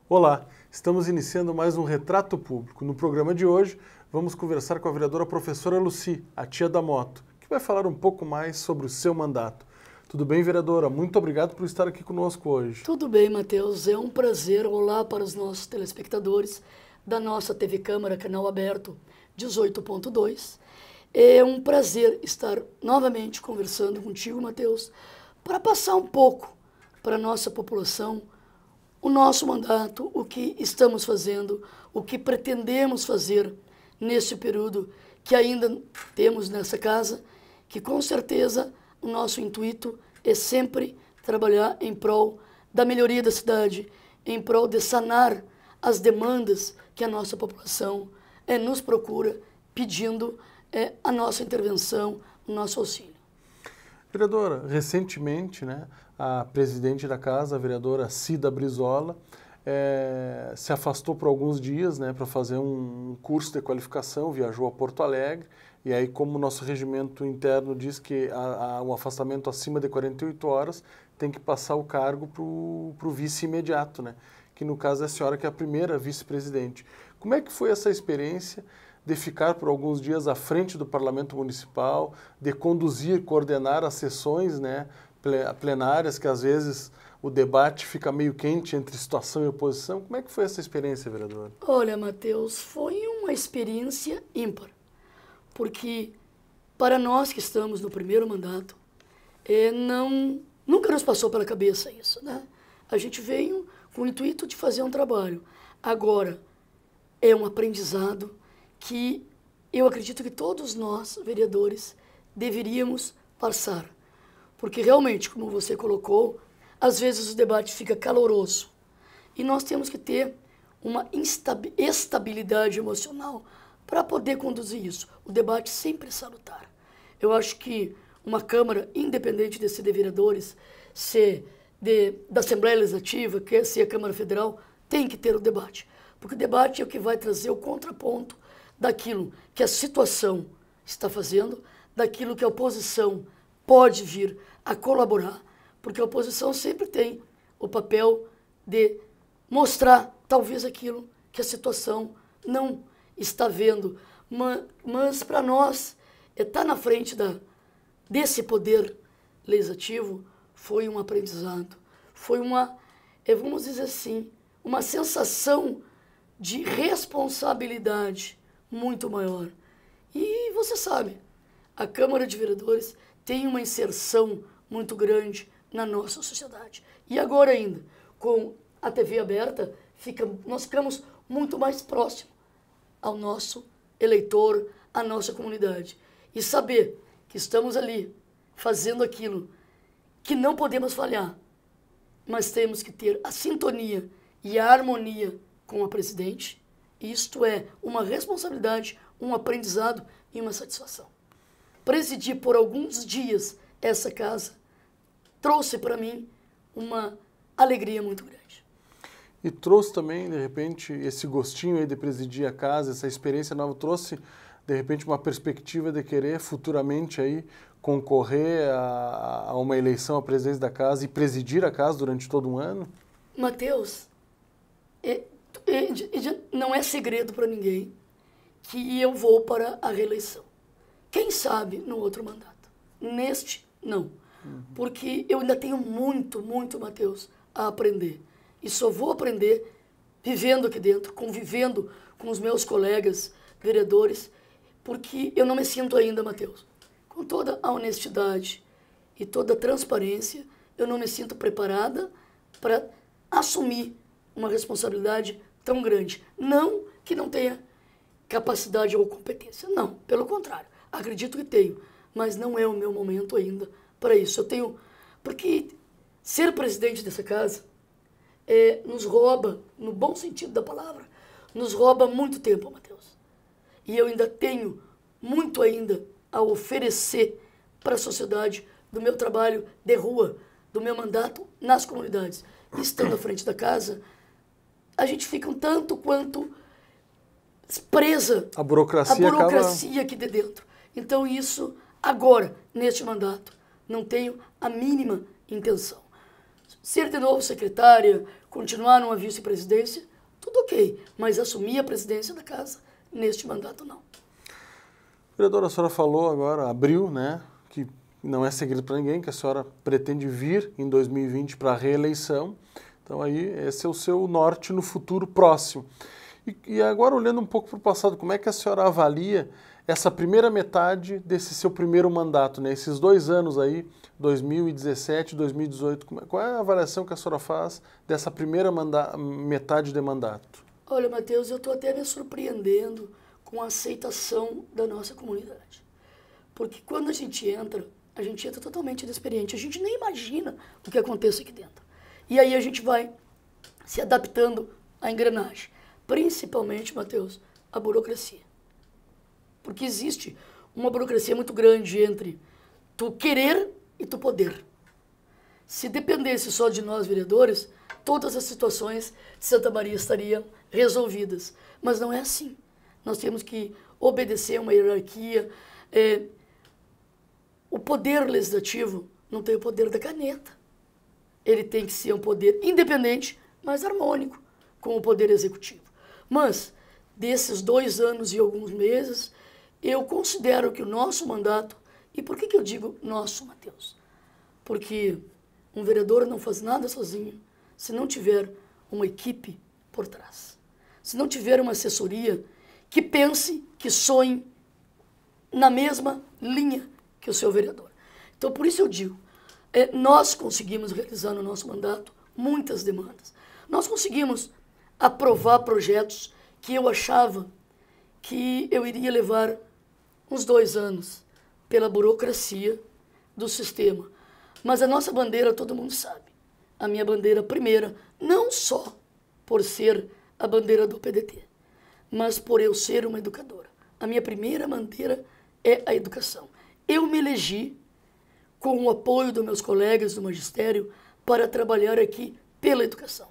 Olá, estamos iniciando mais um Retrato Público. No programa de hoje, vamos conversar com a vereadora professora Lucy, a tia da moto, que vai falar um pouco mais sobre o seu mandato. Tudo bem, vereadora? Muito obrigado por estar aqui conosco hoje. Tudo bem, Matheus. É um prazer. Olá para os nossos telespectadores da nossa TV Câmara, canal aberto 18.2. É um prazer estar novamente conversando contigo, Matheus, para passar um pouco para a nossa população o nosso mandato, o que estamos fazendo, o que pretendemos fazer neste período que ainda temos nessa casa, que com certeza o nosso intuito é sempre trabalhar em prol da melhoria da cidade, em prol de sanar as demandas que a nossa população nos procura, pedindo a nossa intervenção, o nosso auxílio. Vereadora, recentemente, a presidente da casa, a vereadora Cida Brizola, se afastou por alguns dias, para fazer um curso de qualificação, viajou a Porto Alegre, e aí, como o nosso regimento interno diz que um afastamento acima de 48 horas tem que passar o cargo para o vice imediato, que no caso é a senhora que é a primeira vice-presidente. Como é que foi essa experiência de ficar por alguns dias à frente do Parlamento Municipal, de conduzir, coordenar as sessões plenárias, que às vezes o debate fica meio quente entre situação e oposição? Como é que foi essa experiência, vereador? Olha, Matheus, foi uma experiência ímpar, porque para nós que estamos no primeiro mandato, nunca nos passou pela cabeça isso, A gente veio com o intuito de fazer um trabalho. Agora, é um aprendizado que eu acredito que todos nós, vereadores, deveríamos passar. Porque realmente, como você colocou, às vezes o debate fica caloroso. E nós temos que ter uma estabilidade emocional para poder conduzir isso. O debate sempre é salutar. Eu acho que uma Câmara, independente de ser de vereadores, ser da Assembleia Legislativa, quer ser a Câmara Federal, tem que ter o debate. Porque o debate é o que vai trazer o contraponto daquilo que a situação está fazendo, daquilo que a oposição pode vir a colaborar, porque a oposição sempre tem o papel de mostrar talvez aquilo que a situação não está vendo, mas para nós estar na frente desse poder legislativo foi um aprendizado, foi vamos dizer assim, uma sensação de responsabilidade muito maior. E você sabe, a Câmara de Vereadores tem uma inserção muito grande na nossa sociedade. E agora ainda, com a TV aberta, nós ficamos muito mais próximos ao nosso eleitor, à nossa comunidade. E saber que estamos ali fazendo aquilo que não podemos falhar, mas temos que ter a sintonia e a harmonia com a presidente. Isto é uma responsabilidade, um aprendizado e uma satisfação. Presidir por alguns dias essa casa trouxe para mim uma alegria muito grande. E trouxe também, de repente, esse gostinho aí de presidir a casa, essa experiência nova, trouxe, de repente, uma perspectiva de querer futuramente aí concorrer a uma eleição à presidência da casa e presidir a casa durante todo um ano? Matheus, não é segredo para ninguém que eu vou para a reeleição. Quem sabe no outro mandato. Neste, não. Porque eu ainda tenho muito, Matheus, a aprender. E só vou aprender vivendo aqui dentro, convivendo com os meus colegas vereadores, porque eu não me sinto ainda, Matheus, com toda a honestidade e toda a transparência, eu não me sinto preparada para assumir uma responsabilidade tão grande. Não que não tenha capacidade ou competência, não, pelo contrário, acredito que tenho, mas não é o meu momento ainda para isso. Porque ser presidente dessa casa nos rouba, no bom sentido da palavra, nos rouba muito tempo, Matheus. E eu ainda tenho muito ainda a oferecer para a sociedade do meu trabalho de rua, do meu mandato nas comunidades. Estando à frente da casa, a gente fica um tanto quanto presa a burocracia aqui de dentro. Então isso, agora, neste mandato, não tenho a mínima intenção. Ser de novo secretária, continuar numa vice-presidência, tudo ok, mas assumir a presidência da casa neste mandato não. Vereadora, a senhora falou agora, abriu, né, que não é segredo para ninguém, que a senhora pretende vir em 2020 para a reeleição. Então aí esse é o seu norte no futuro próximo. E agora olhando um pouco para o passado, como é que a senhora avalia essa primeira metade desse seu primeiro mandato, né? Esses 2 anos aí, 2017, 2018, qual é a avaliação que a senhora faz dessa primeira metade de mandato? Olha, Matheus, eu estou até me surpreendendo com a aceitação da nossa comunidade. Porque quando a gente entra totalmente inexperiente, a gente nem imagina o que acontece aqui dentro. E aí a gente vai se adaptando à engrenagem. Principalmente, Matheus, a burocracia. Porque existe uma burocracia muito grande entre tu querer e tu poder. Se dependesse só de nós, vereadores, todas as situações de Santa Maria estariam resolvidas. Mas não é assim. Nós temos que obedecer uma hierarquia. O poder legislativo não tem o poder da caneta. Ele tem que ser um poder independente, mas harmônico com o poder executivo. Mas, desses 2 anos e alguns meses, eu considero que o nosso mandato, e por que eu digo nosso, Matheus? Porque um vereador não faz nada sozinho se não tiver uma equipe por trás. Se não tiver uma assessoria que pense, que sonhe na mesma linha que o seu vereador. Então, por isso eu digo, nós conseguimos realizar no nosso mandato muitas demandas. Nós conseguimos aprovar projetos que eu achava que eu iria levar uns 2 anos pela burocracia do sistema. Mas a nossa bandeira todo mundo sabe. A minha bandeira primeira, não só por ser a bandeira do PDT, mas por eu ser uma educadora. A minha primeira bandeira é a educação. Eu me elegi com o apoio dos meus colegas do magistério para trabalhar aqui pela educação.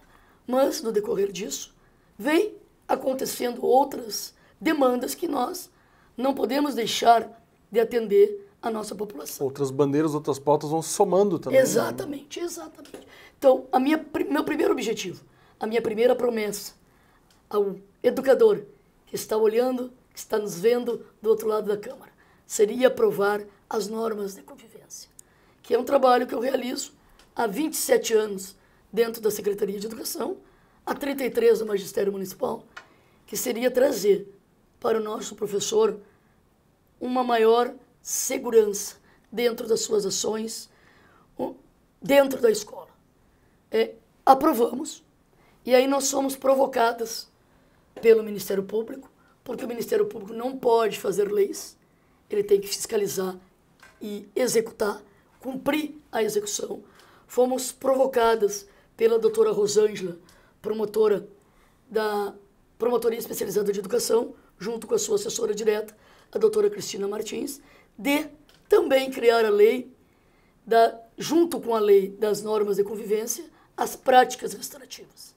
Mas, no decorrer disso, vem acontecendo outras demandas que nós não podemos deixar de atender a nossa população. Outras bandeiras, outras pautas vão somando também. Exatamente, exatamente. Então, meu primeiro objetivo, a minha primeira promessa ao educador que está olhando, que está nos vendo do outro lado da Câmara, seria aprovar as normas de convivência, que é um trabalho que eu realizo há 27 anos dentro da Secretaria de Educação, há 33 do Magistério Municipal, que seria trazer para o nosso professor uma maior segurança dentro das suas ações, dentro da escola. Aprovamos, e aí nós somos provocadas pelo Ministério Público, porque o Ministério Público não pode fazer leis, ele tem que fiscalizar e executar, cumprir a execução. Fomos provocadas pela doutora Rosângela, promotora da Promotoria Especializada de Educação, junto com a sua assessora direta, a doutora Cristina Martins, de também criar a lei, junto com a lei das normas de convivência, as práticas restaurativas.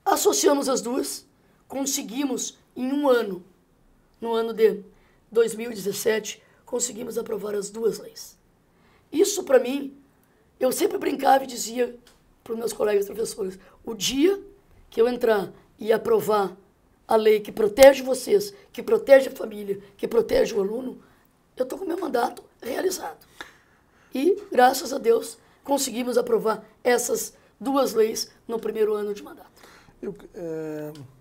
Associamos as duas, conseguimos em um ano, no ano de 2017, conseguimos aprovar as 2 leis. Isso, para mim, eu sempre brincava e dizia para os meus colegas professores, o dia que eu entrar e aprovar a lei que protege vocês, que protege a família, que protege o aluno, eu estou com o meu mandato realizado. E, graças a Deus, conseguimos aprovar essas 2 leis no primeiro ano de mandato.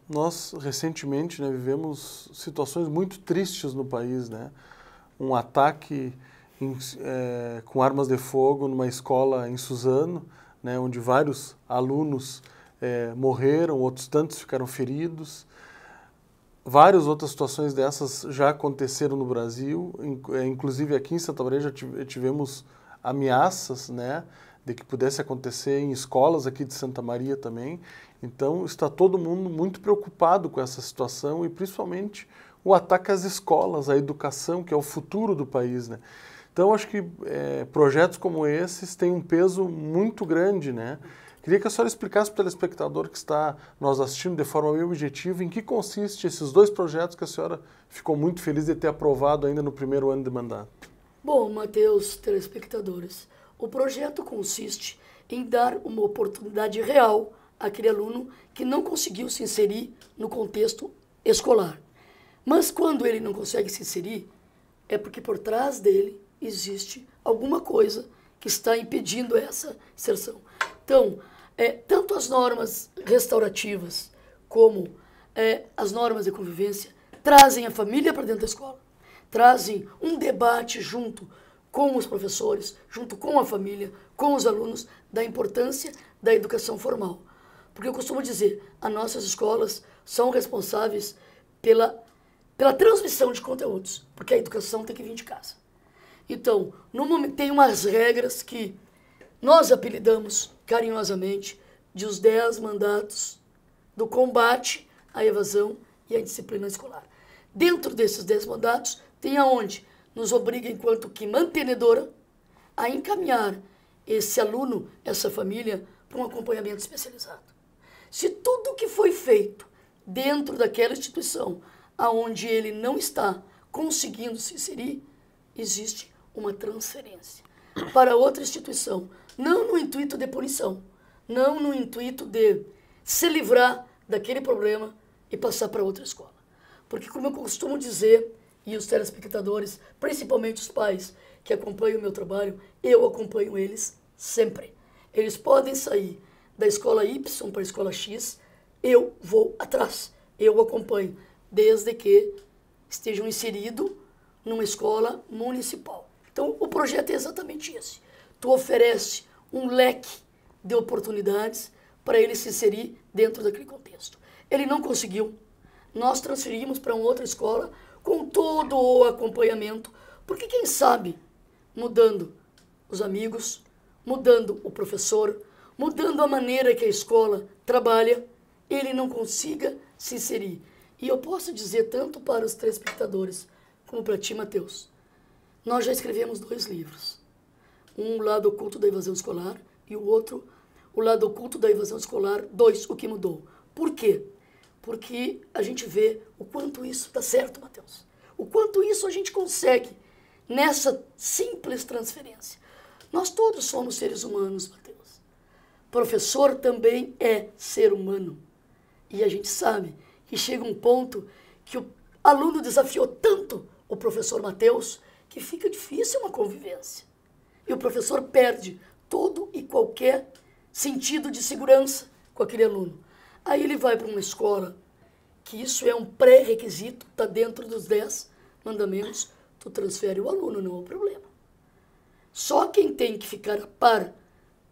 Nós, recentemente, né, vivemos situações muito tristes no país, né? Um ataque com armas de fogo numa escola em Suzano, né, onde vários alunos morreram, outros tantos ficaram feridos. Várias outras situações dessas já aconteceram no Brasil, inclusive aqui em Santa Maria já tivemos ameaças, né, de que pudesse acontecer em escolas aqui de Santa Maria também. Então está todo mundo muito preocupado com essa situação e principalmente o ataque às escolas, à educação, que é o futuro do país, né? Então acho que projetos como esses têm um peso muito grande, né? Queria que a senhora explicasse para o telespectador que está nos assistindo de forma bem objetiva em que consiste esses 2 projetos que a senhora ficou muito feliz de ter aprovado ainda no primeiro ano de mandato. Bom, Matheus, telespectadores, o projeto consiste em dar uma oportunidade real aquele aluno que não conseguiu se inserir no contexto escolar. Mas quando ele não consegue se inserir, é porque por trás dele existe alguma coisa que está impedindo essa inserção. Então, tanto as normas restaurativas como as normas de convivência trazem a família para dentro da escola, trazem um debate junto com os professores, junto com a família, com os alunos, da importância da educação formal. Porque eu costumo dizer, as nossas escolas são responsáveis pela transmissão de conteúdos, porque a educação tem que vir de casa. Então, no momento, tem umas regras que nós apelidamos carinhosamente de os 10 mandatos do combate à evasão e à disciplina escolar. Dentro desses 10 mandatos, tem aonde nos obriga, enquanto que mantenedora, a encaminhar esse aluno, essa família, para um acompanhamento especializado. Se tudo que foi feito dentro daquela instituição, aonde ele não está conseguindo se inserir, existe uma transferência para outra instituição, não no intuito de punição, não no intuito de se livrar daquele problema e passar para outra escola. Porque, como eu costumo dizer, e os telespectadores, principalmente os pais que acompanham o meu trabalho, eu acompanho eles sempre. Eles podem sair da escola Y para a escola X, eu vou atrás, eu acompanho, desde que estejam inseridos numa escola municipal. Então, o projeto é exatamente esse. Tu oferece um leque de oportunidades para ele se inserir dentro daquele contexto. Ele não conseguiu, nós transferimos para uma outra escola com todo o acompanhamento, porque quem sabe, mudando os amigos, mudando o professor, mudando a maneira que a escola trabalha, ele não consiga se inserir. E eu posso dizer tanto para os telespectadores como para ti, Matheus, nós já escrevemos 2 livros. Um, O Lado Oculto da Evasão Escolar, e o outro, O Lado Oculto da Evasão Escolar 2, O que Mudou. Por quê? Porque a gente vê o quanto isso dá certo, Matheus. O quanto isso a gente consegue nessa simples transferência. Nós todos somos seres humanos, Matheus. Professor também é ser humano. E a gente sabe que chega um ponto que o aluno desafiou tanto o professor Matheus que fica difícil uma convivência. E o professor perde todo e qualquer sentido de segurança com aquele aluno. Aí ele vai para uma escola, que isso é um pré-requisito, está dentro dos 10 mandamentos, tu transfere o aluno, não é o problema. Só quem tem que ficar a par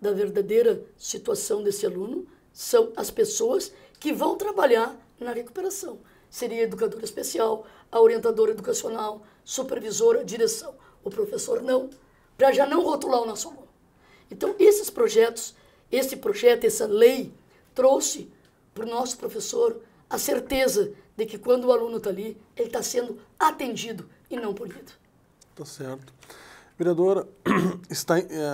da verdadeira situação desse aluno são as pessoas que vão trabalhar na recuperação. Seria a educadora especial, a orientadora educacional, supervisora, direção. O professor não, para já não rotular o nosso aluno. Então, esses projetos, esse projeto, essa lei, trouxe para o nosso professor a certeza de que quando o aluno está ali, ele está sendo atendido e não punido. Tá certo. Vereadora,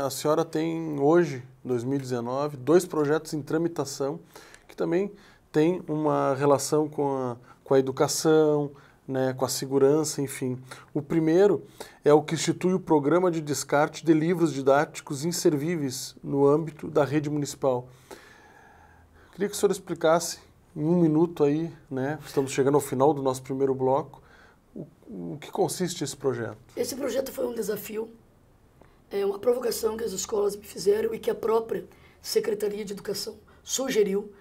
a senhora tem hoje, 2019, 2 projetos em tramitação que também têm uma relação com a educação, né, com a segurança, enfim. O primeiro é o que institui o programa de descarte de livros didáticos inservíveis no âmbito da rede municipal. Queria que a senhora explicasse em 1 minuto aí, né, estamos chegando ao final do nosso primeiro bloco, o que consiste esse projeto? Esse projeto foi um desafio, uma provocação que as escolas me fizeram e que a própria Secretaria de Educação sugeriu,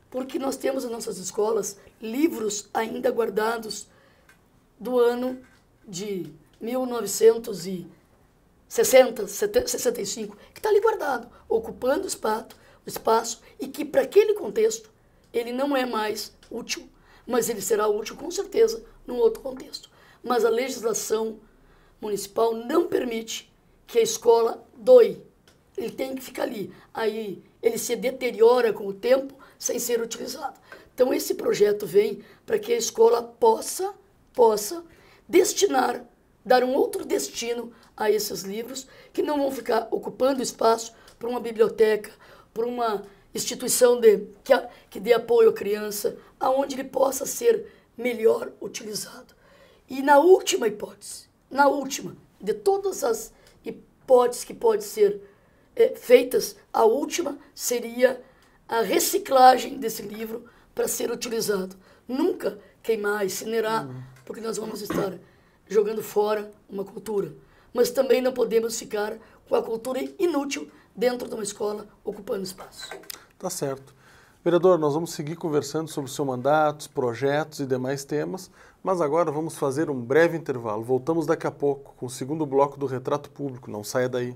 porque nós temos nas nossas escolas livros ainda guardados do ano de 1960, 65, que está ali guardado, ocupando o espaço e que para aquele contexto ele não é mais útil, mas ele será útil com certeza num outro contexto. Mas a legislação municipal não permite que a escola doe. Ele tem que ficar ali. Aí ele se deteriora com o tempo sem ser utilizado. Então esse projeto vem para que a escola possa destinar, dar um outro destino a esses livros que não vão ficar ocupando espaço para uma biblioteca, para uma instituição que dê apoio à criança, aonde ele possa ser melhor utilizado. E na última hipótese, de todas as hipóteses que podem ser feitas, a última seria a reciclagem desse livro para ser utilizado. Nunca queimar, incinerar, porque nós vamos estar jogando fora uma cultura. Mas também não podemos ficar com a cultura inútil dentro de uma escola ocupando espaço. Tá certo. Vereador, nós vamos seguir conversando sobre o seu mandato, projetos e demais temas, mas agora vamos fazer um breve intervalo. Voltamos daqui a pouco com o segundo bloco do Retrato Público. Não saia daí.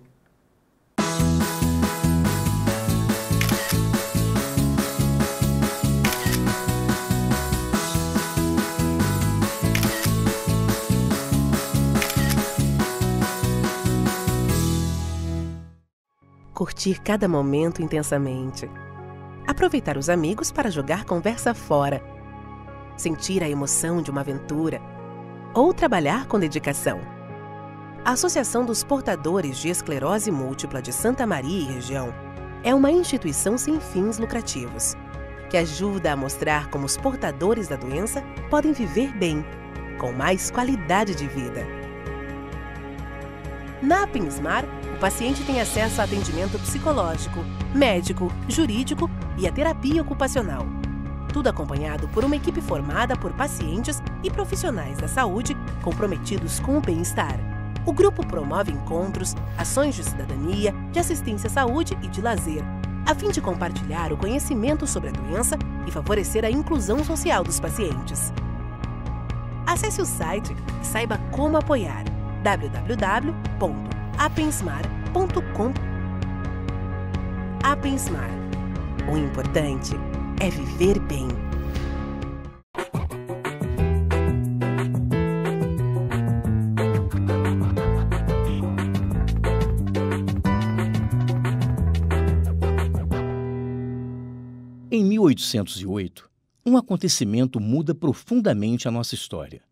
Curtir cada momento intensamente. Aproveitar os amigos para jogar conversa fora. Sentir a emoção de uma aventura. Ou trabalhar com dedicação. A Associação dos Portadores de Esclerose Múltipla de Santa Maria e região é uma instituição sem fins lucrativos, que ajuda a mostrar como os portadores da doença podem viver bem, com mais qualidade de vida. Na Apensmar, o paciente tem acesso a atendimento psicológico, médico, jurídico e a terapia ocupacional. Tudo acompanhado por uma equipe formada por pacientes e profissionais da saúde comprometidos com o bem-estar. O grupo promove encontros, ações de cidadania, de assistência à saúde e de lazer, a fim de compartilhar o conhecimento sobre a doença e favorecer a inclusão social dos pacientes. Acesse o site e saiba como apoiar. www.apensmar.com. Apensmar. O importante é viver bem. Em 1808, um acontecimento muda profundamente a nossa história.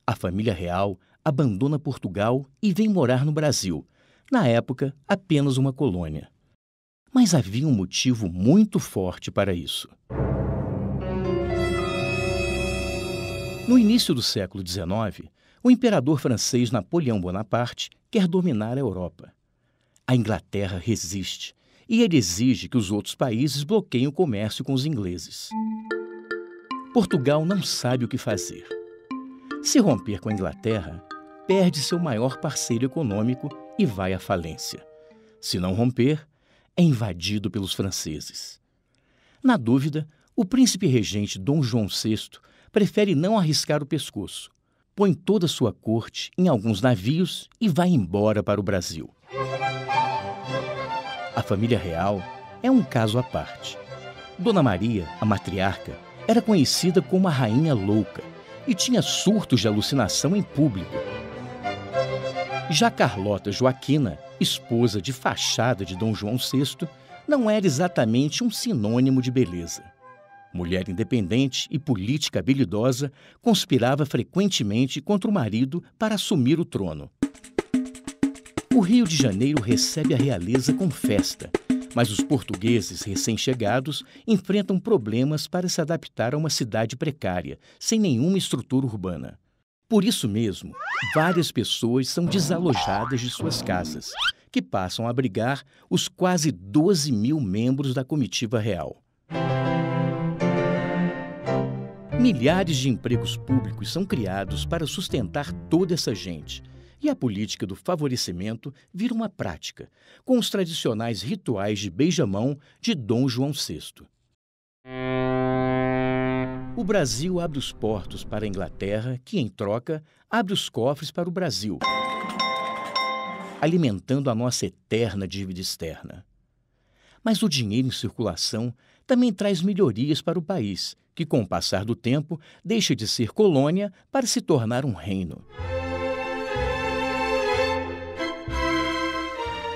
A família real abandona Portugal e vem morar no Brasil, na época apenas uma colônia. Mas havia um motivo muito forte para isso. No início do século XIX, o imperador francês Napoleão Bonaparte quer dominar a Europa. A Inglaterra resiste e ele exige que os outros países bloqueiem o comércio com os ingleses. Portugal não sabe o que fazer. Se romper com a Inglaterra, perde seu maior parceiro econômico e vai à falência. Se não romper, é invadido pelos franceses. Na dúvida, o príncipe regente Dom João VI prefere não arriscar o pescoço, põe toda sua corte em alguns navios e vai embora para o Brasil. A família real é um caso à parte. Dona Maria, a matriarca, era conhecida como a Rainha Louca e tinha surtos de alucinação em público. Já Carlota Joaquina, esposa de fachada de Dom João VI, não era exatamente um sinônimo de beleza. Mulher independente e política habilidosa, conspirava frequentemente contra o marido para assumir o trono. O Rio de Janeiro recebe a realeza com festa, mas os portugueses recém-chegados enfrentam problemas para se adaptar a uma cidade precária, sem nenhuma estrutura urbana. Por isso mesmo, várias pessoas são desalojadas de suas casas, que passam a abrigar os quase 12.000 membros da comitiva real. Milhares de empregos públicos são criados para sustentar toda essa gente, e a política do favorecimento vira uma prática, com os tradicionais rituais de beijamão de Dom João VI. O Brasil abre os portos para a Inglaterra, que, em troca, abre os cofres para o Brasil, alimentando a nossa eterna dívida externa. Mas o dinheiro em circulação também traz melhorias para o país, que, com o passar do tempo, deixa de ser colônia para se tornar um reino.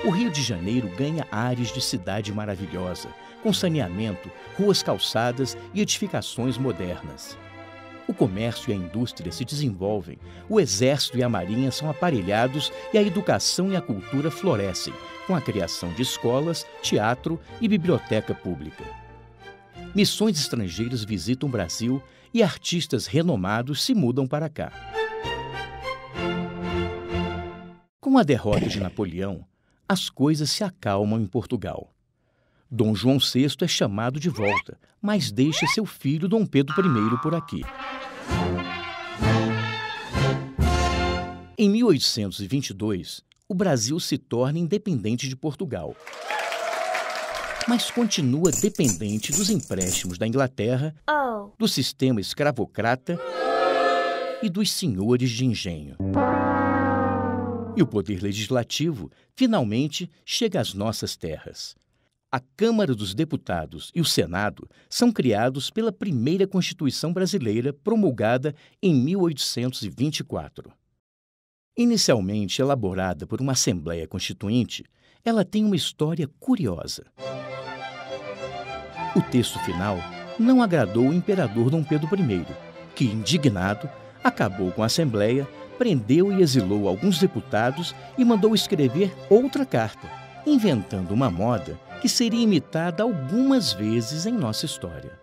O Rio de Janeiro ganha ares de cidade maravilhosa, com saneamento, ruas calçadas e edificações modernas. O comércio e a indústria se desenvolvem, o exército e a marinha são aparelhados e a educação e a cultura florescem, com a criação de escolas, teatro e biblioteca pública. Missões estrangeiras visitam o Brasil e artistas renomados se mudam para cá. Com a derrota de Napoleão, as coisas se acalmam em Portugal. Dom João VI é chamado de volta, mas deixa seu filho Dom Pedro I por aqui. Em 1822, o Brasil se torna independente de Portugal, mas continua dependente dos empréstimos da Inglaterra, do sistema escravocrata e dos senhores de engenho. E o poder legislativo finalmente chega às nossas terras. A Câmara dos Deputados e o Senado são criados pela primeira Constituição brasileira promulgada em 1824. Inicialmente elaborada por uma Assembleia Constituinte, ela tem uma história curiosa. O texto final não agradou o imperador Dom Pedro I, que, indignado, acabou com a Assembleia, prendeu e exilou alguns deputados e mandou escrever outra carta, inventando uma moda que seria imitada algumas vezes em nossa história.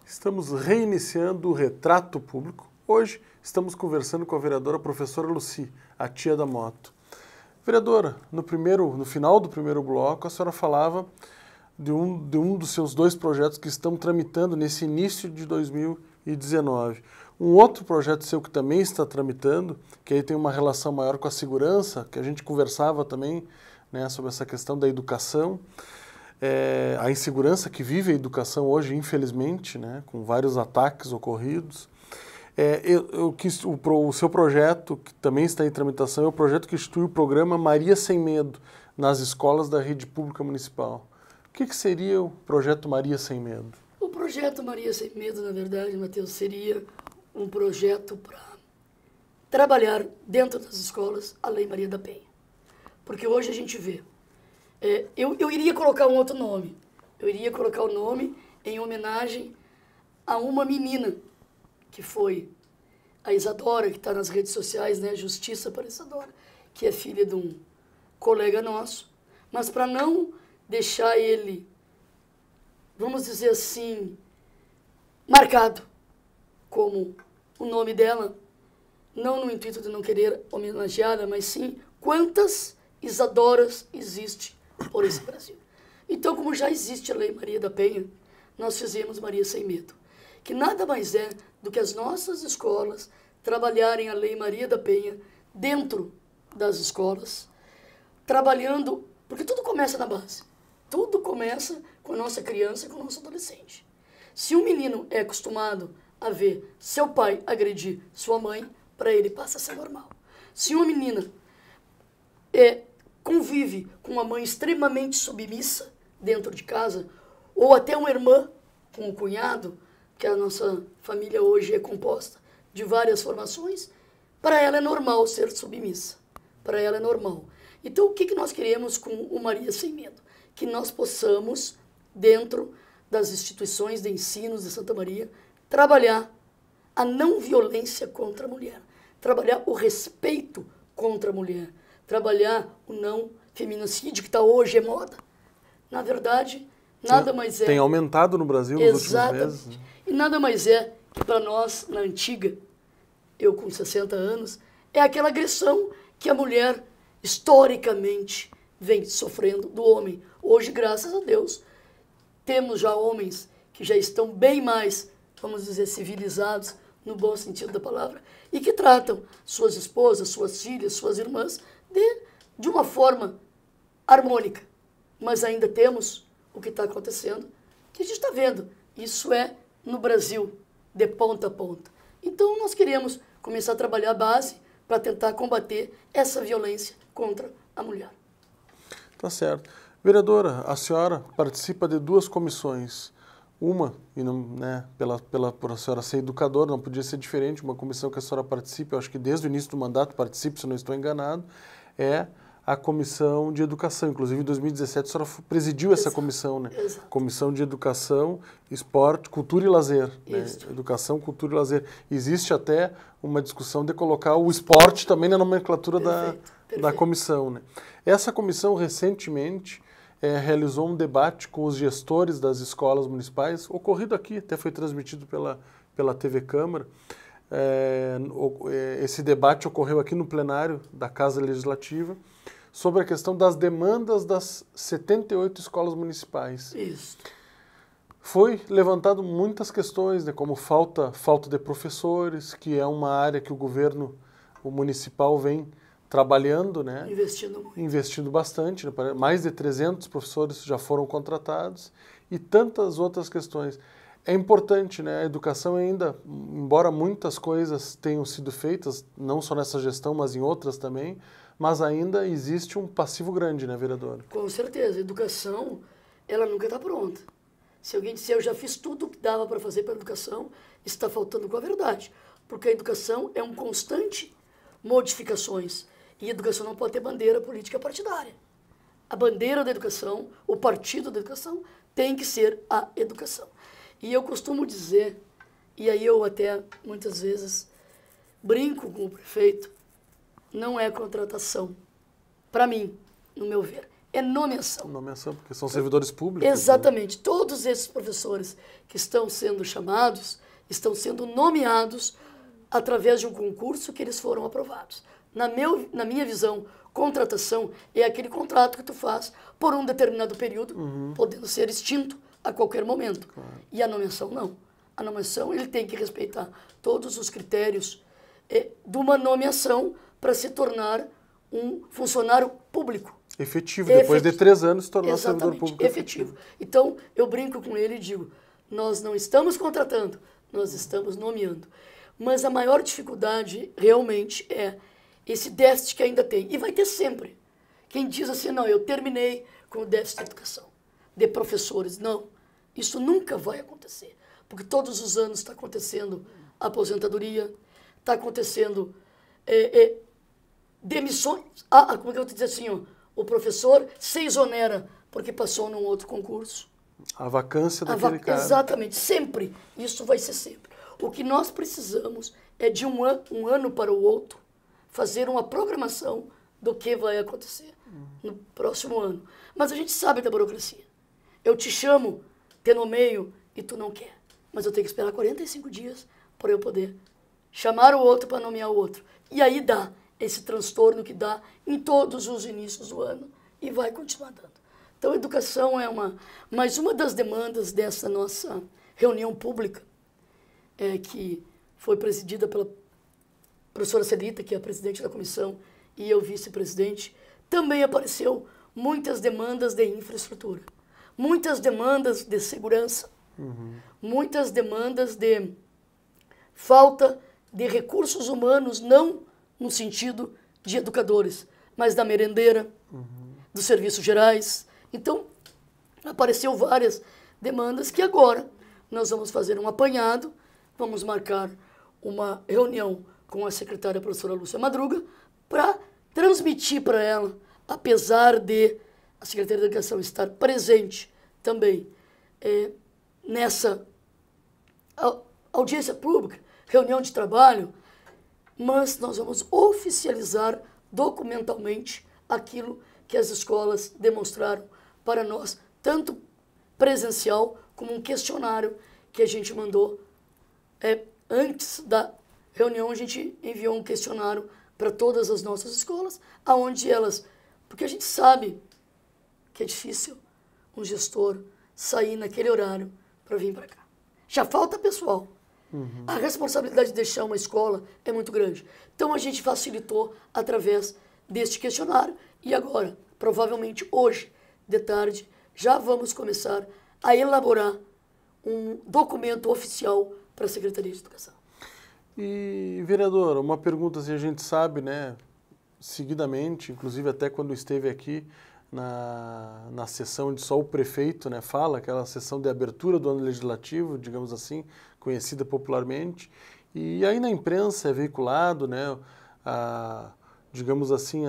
Estamos reiniciando o Retrato Público. Hoje estamos conversando com a vereadora professora Lucy, a tia da moto. Vereadora, no final do primeiro bloco, a senhora falava de um dos seus 2 projetos que estão tramitando nesse início de 2019. Um outro projeto seu que também está tramitando, que aí tem uma relação maior com a segurança, que a gente conversava também, né, sobre essa questão da educação. A insegurança que vive a educação hoje, infelizmente, né, com vários ataques ocorridos. O seu projeto, que também está em tramitação, é o projeto que institui o programa Maria Sem Medo nas escolas da rede pública municipal. O que seria o projeto Maria Sem Medo? O projeto Maria Sem Medo, na verdade, Matheus, seria um projeto para trabalhar dentro das escolas a Lei Maria da Penha. Porque hoje a gente vê. Eu iria colocar um outro nome. Eu iria colocar o nome em homenagem a uma menina, que foi a Isadora, que está nas redes sociais, né? Justiça para Isadora, que é filha de um colega nosso. Mas para não deixar ele, vamos dizer assim, marcado como o nome dela, não no intuito de não querer homenageá-la, mas sim quantas Isadoras existe por esse Brasil. Então, como já existe a Lei Maria da Penha, nós fizemos Maria Sem Medo, que nada mais é do que as nossas escolas trabalharem a Lei Maria da Penha dentro das escolas, trabalhando, porque tudo começa na base. Tudo começa com a nossa criança e com o nosso adolescente. Se um menino é acostumado a ver seu pai agredir sua mãe, para ele passa a ser normal. Se uma menina convive com uma mãe extremamente submissa dentro de casa, ou até uma irmã com um cunhado, que a nossa família hoje é composta de várias formações, para ela é normal ser submissa. Para ela é normal. Então, o que nós queremos com o Maria Sem Medo? Que nós possamos, dentro das instituições de ensino de Santa Maria, trabalhar a não violência contra a mulher, trabalhar o respeito contra a mulher, trabalhar o não feminicídio, que está hoje é moda. Na verdade, nada mais é... Tem aumentado no Brasil nos últimos meses. Né? E nada mais é que para nós, na antiga, eu com 60 anos, é aquela agressão que a mulher, historicamente, vem sofrendo do homem. Hoje, graças a Deus, temos já homens que já estão bem mais, vamos dizer, civilizados, no bom sentido da palavra, e que tratam suas esposas, suas filhas, suas irmãs, de uma forma harmônica. Mas ainda temos o que está acontecendo, que a gente está vendo. Isso é no Brasil, de ponta a ponta. Então, nós queremos começar a trabalhar a base para tentar combater essa violência contra a mulher. Tá certo. Vereadora, a senhora participa de 2 comissões. Uma, e não, né, por a senhora ser educadora, não podia ser diferente, uma comissão que a senhora participa, eu acho que desde o início do mandato participa, se eu não estou enganado, é a Comissão de Educação. Inclusive, em 2017, a senhora presidiu essa comissão, né? Exato. Comissão de Educação, Esporte, Cultura e Lazer. Né? Educação, Cultura e Lazer. Existe até uma discussão de colocar o esporte também na nomenclatura da comissão. Né? Essa comissão, recentemente, realizou um debate com os gestores das escolas municipais, ocorrido aqui, até foi transmitido pela TV Câmara. Esse debate ocorreu aqui no plenário da Casa Legislativa, sobre a questão das demandas das 78 escolas municipais. Isso. Foi levantado muitas questões, né, como falta de professores, que é uma área que o municipal vem trabalhando, né, investindo bastante, né, mais de 300 professores já foram contratados, e tantas outras questões. É importante, né, a educação ainda, embora muitas coisas tenham sido feitas, não só nessa gestão, mas em outras também, mas ainda existe um passivo grande, né, vereadora? Com certeza. A educação, ela nunca está pronta. Se alguém disser, eu já fiz tudo o que dava para fazer para a educação, está faltando com a verdade. Porque a educação é um constante modificações. E a educação não pode ter bandeira política partidária. A bandeira da educação, o partido da educação, tem que ser a educação. E eu costumo dizer, e aí eu até muitas vezes brinco com o prefeito, não é contratação. Para mim, no meu ver, é nomeação. Nomeação, porque são servidores públicos. Exatamente. Né? Todos esses professores que estão sendo chamados, estão sendo nomeados através de um concurso que eles foram aprovados. Na minha visão, contratação é aquele contrato que tu faz por um determinado período, podendo ser extinto a qualquer momento. Claro. E a nomeação não. A nomeação, ele tem que respeitar todos os critérios de uma nomeação para se tornar um funcionário público. Efetivo, depois de 3 anos se tornar servidor público efetivo. Então, eu brinco com ele e digo, nós não estamos contratando, nós estamos nomeando. Mas a maior dificuldade realmente é esse déficit que ainda tem. E vai ter sempre. Quem diz assim, não, eu terminei com o déficit de educação, de professores. Não, isso nunca vai acontecer. Porque todos os anos está acontecendo aposentadoria, está acontecendo demissões. Como é que eu te dizer assim, ó, o professor se exonera porque passou num outro concurso. A vacância daquele cara. Exatamente, sempre. Isso vai ser sempre. O que nós precisamos é de um ano para o outro fazer uma programação do que vai acontecer no próximo ano. Mas a gente sabe da burocracia. Eu te chamo, te nomeio e tu não quer. Mas eu tenho que esperar 45 dias para eu poder chamar o outro para nomear o outro. E aí dá esse transtorno que dá em todos os inícios do ano e vai continuar dando. Então, a educação é mais uma das demandas dessa nossa reunião pública, que foi presidida pela professora Celita, que é a presidente da comissão, e eu vice-presidente. Também apareceu muitas demandas de infraestrutura, muitas demandas de segurança, muitas demandas de falta de recursos humanos, não no sentido de educadores, mas da merendeira, dos serviços gerais. Então, apareceu várias demandas que agora nós vamos fazer um apanhado, vamos marcar uma reunião com a secretária professora Lúcia Madruga para transmitir para ela, apesar de a Secretaria da Educação estar presente também nessa audiência pública, reunião de trabalho, mas nós vamos oficializar documentalmente aquilo que as escolas demonstraram para nós, tanto presencial como um questionário que a gente mandou. Antes da reunião, a gente enviou um questionário para todas as nossas escolas, aonde elas... Porque a gente sabe que é difícil um gestor sair naquele horário para vir para cá. Já falta pessoal. A responsabilidade de deixar uma escola é muito grande. Então, a gente facilitou através deste questionário e agora, provavelmente hoje, de tarde, já vamos começar a elaborar um documento oficial para a Secretaria de Educação. E, vereadora, uma pergunta, se a gente sabe, né, seguidamente, inclusive até quando esteve aqui na sessão onde só o prefeito, né, fala, aquela sessão de abertura do ano legislativo, digamos assim, conhecida popularmente, e aí na imprensa é veiculado, né, digamos assim,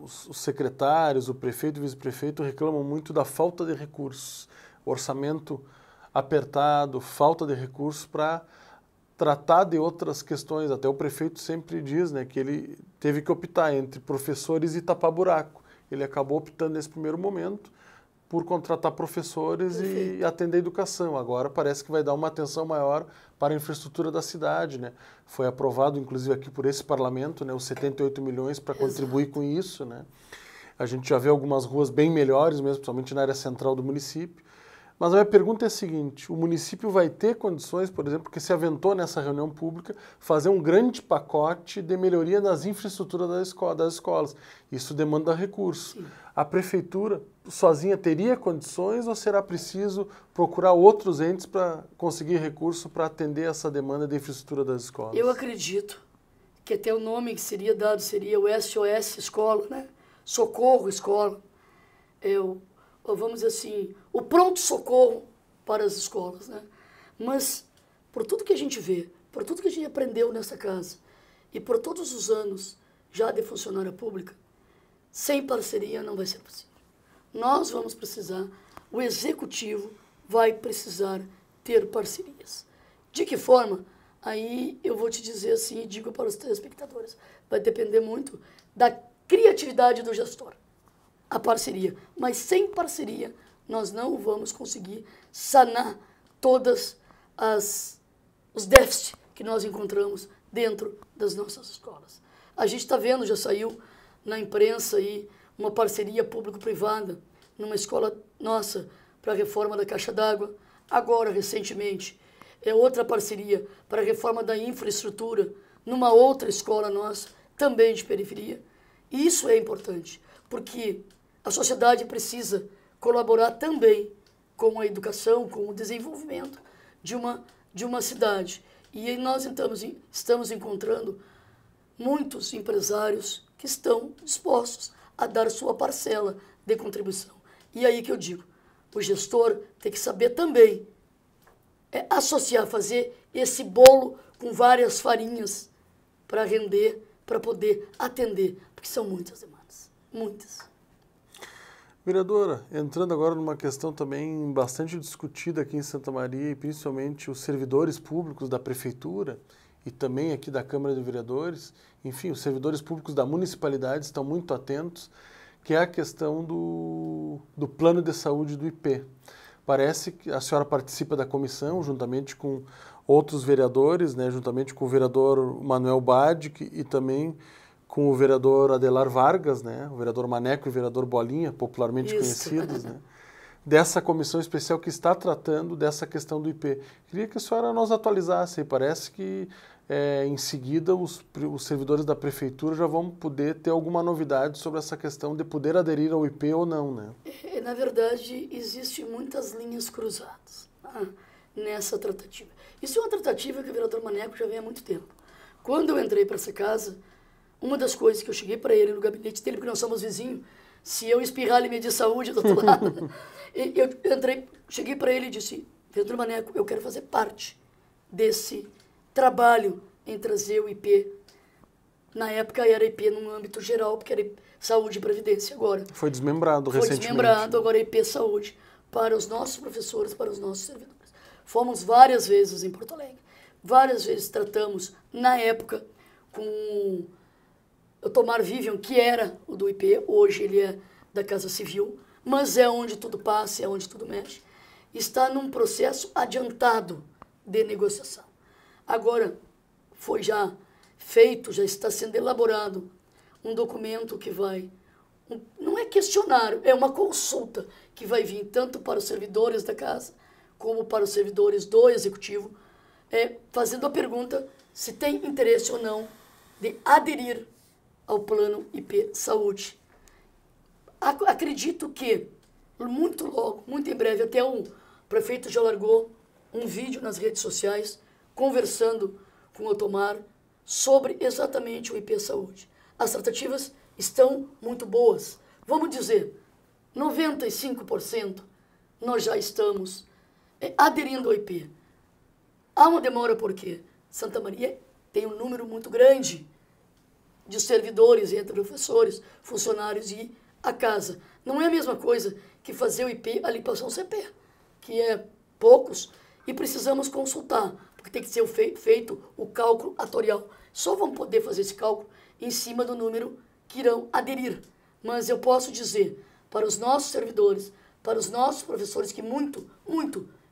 os secretários, o prefeito e o vice-prefeito reclamam muito da falta de recursos, orçamento apertado, falta de recursos para tratar de outras questões. Até o prefeito sempre diz, né, que ele teve que optar entre professores e tapar buraco. Ele acabou optando nesse primeiro momento por contratar professores e atender a educação. Agora parece que vai dar uma atenção maior para a infraestrutura da cidade, né? Foi aprovado, inclusive, aqui por esse parlamento, né, os 78 milhões para contribuir com isso, né? A gente já vê algumas ruas bem melhores, mesmo, principalmente na área central do município. Mas a minha pergunta é a seguinte: o município vai ter condições, por exemplo, porque se aventou nessa reunião pública, fazer um grande pacote de melhoria nas infraestruturas das escolas. Isso demanda recurso. Sim. A prefeitura sozinha teria condições ou será preciso procurar outros entes para conseguir recurso para atender essa demanda de infraestrutura das escolas? Eu acredito que até o nome que seria dado seria o SOS Escola, né? Socorro Escola. Vamos dizer assim, o pronto-socorro para as escolas, né? Mas, por tudo que a gente vê, por tudo que a gente aprendeu nessa casa, e por todos os anos já de funcionária pública, sem parceria não vai ser possível. Nós vamos precisar, o executivo vai precisar ter parcerias. De que forma? Aí eu vou te dizer assim, e digo para os telespectadores, vai depender muito da criatividade do gestor. A parceria, mas sem parceria nós não vamos conseguir sanar todas os déficits que nós encontramos dentro das nossas escolas. A gente está vendo, já saiu na imprensa aí uma parceria público-privada numa escola nossa para a reforma da caixa d'água. Agora, recentemente, é outra parceria para a reforma da infraestrutura numa outra escola nossa, também de periferia. E isso é importante, porque a sociedade precisa colaborar também com a educação, com o desenvolvimento de uma cidade. E aí nós estamos encontrando muitos empresários que estão dispostos a dar sua parcela de contribuição. E aí que eu digo, o gestor tem que saber também associar, fazer esse bolo com várias farinhas para render, para poder atender, porque são muitas demandas, muitas. Vereadora, entrando agora numa questão também bastante discutida aqui em Santa Maria, e principalmente os servidores públicos da Prefeitura e também aqui da Câmara de Vereadores, enfim, os servidores públicos da municipalidade estão muito atentos, que é a questão do plano de saúde do IP. Parece que a senhora participa da comissão, juntamente com outros vereadores, né, juntamente com o vereador Manuel Badic e também com o vereador Adelar Vargas, né, o vereador Maneco e o vereador Bolinha, popularmente conhecidos, né, dessa comissão especial que está tratando dessa questão do IP. Queria que a senhora nos atualizasse. Parece que em seguida os servidores da prefeitura já vão poder ter alguma novidade sobre essa questão de poder aderir ao IP ou não, né? Na verdade, existem muitas linhas cruzadas nessa tratativa. Isso é uma tratativa que o vereador Maneco já vem há muito tempo. Quando eu entrei para essa casa, uma das coisas que eu cheguei para ele no gabinete dele, porque nós somos vizinhos, se eu espirrar ele medir saúde do outro lado, cheguei para ele e disse: vereador Maneco, eu quero fazer parte desse trabalho em trazer o IP. Na época era IP no âmbito geral, porque era saúde e previdência. Agora foi desmembrado recentemente. Foi desmembrado, agora é IP saúde, para os nossos professores, para os nossos servidores. Fomos várias vezes em Porto Alegre, várias vezes tratamos, na época, com o Tomar Vivian, que era o do IP, hoje ele é da Casa Civil, mas é onde tudo passa, é onde tudo mexe. Está num processo adiantado de negociação. Agora, foi já feito, já está sendo elaborado um documento que vai, não é questionário, é uma consulta que vai vir tanto para os servidores da casa, como para os servidores do Executivo, fazendo a pergunta se tem interesse ou não de aderir ao plano IP Saúde. Acredito que, muito logo, muito em breve, até o prefeito já largou um vídeo nas redes sociais, conversando com o Otomar sobre exatamente o IP Saúde. As tratativas estão muito boas. Vamos dizer, 95% nós já estamos aderindo ao IP. Há uma demora porque Santa Maria tem um número muito grande de servidores entre professores, funcionários e a casa. Não é a mesma coisa que fazer o IP ali para São CP, que é poucos, e precisamos consultar, porque tem que ser feito o cálculo atorial. Só vão poder fazer esse cálculo em cima do número que irão aderir. Mas eu posso dizer para os nossos servidores, para os nossos professores que muito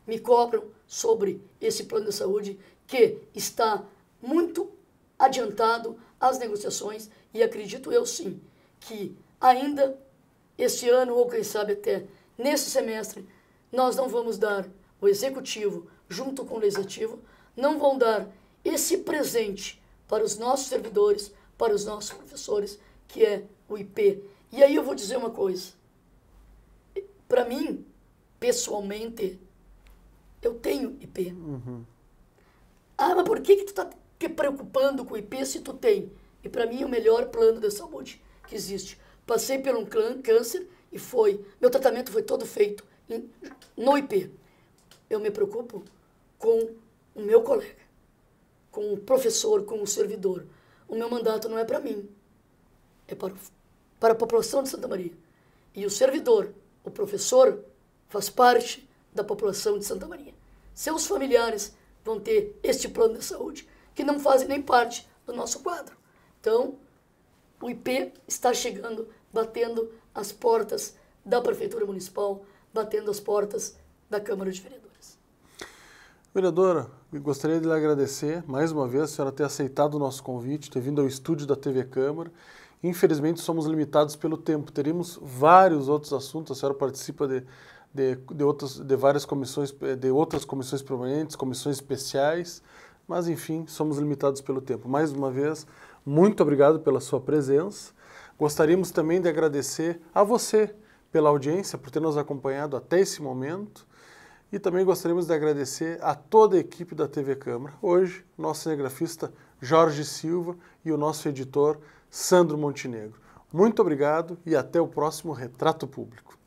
me cobram sobre esse plano de saúde, que está muito adiantado as negociações, e acredito eu sim que ainda este ano, ou quem sabe até nesse semestre, nós não vamos dar, o executivo junto com o legislativo, não vão dar esse presente para os nossos servidores, para os nossos professores, que é o IP. E aí eu vou dizer uma coisa, para mim, pessoalmente, eu tenho IP. Ah, mas por que tu tá te preocupando com o IP se tu tem? E para mim é o melhor plano de saúde que existe. Passei por um câncer e meu tratamento foi todo feito no IP. Eu me preocupo com o meu colega, com o professor, com o servidor. O meu mandato não é para mim, é para a população de Santa Maria. E o servidor, o professor, faz parte da população de Santa Maria. Seus familiares vão ter este plano de saúde, que não fazem nem parte do nosso quadro. Então, o IP está chegando, batendo as portas da Prefeitura Municipal, batendo as portas da Câmara de Vereadores. Vereadora, eu gostaria de lhe agradecer mais uma vez a senhora ter aceitado o nosso convite, ter vindo ao estúdio da TV Câmara. Infelizmente, somos limitados pelo tempo. Teríamos vários outros assuntos. A senhora participa de várias comissões, de outras comissões permanentes, comissões especiais, mas enfim, somos limitados pelo tempo. Mais uma vez, muito obrigado pela sua presença. Gostaríamos também de agradecer a você pela audiência, por ter nos acompanhado até esse momento. E também gostaríamos de agradecer a toda a equipe da TV Câmara. Hoje, o nosso cinegrafista Jorge Silva e o nosso editor Sandro Montenegro. Muito obrigado e até o próximo Retrato Público.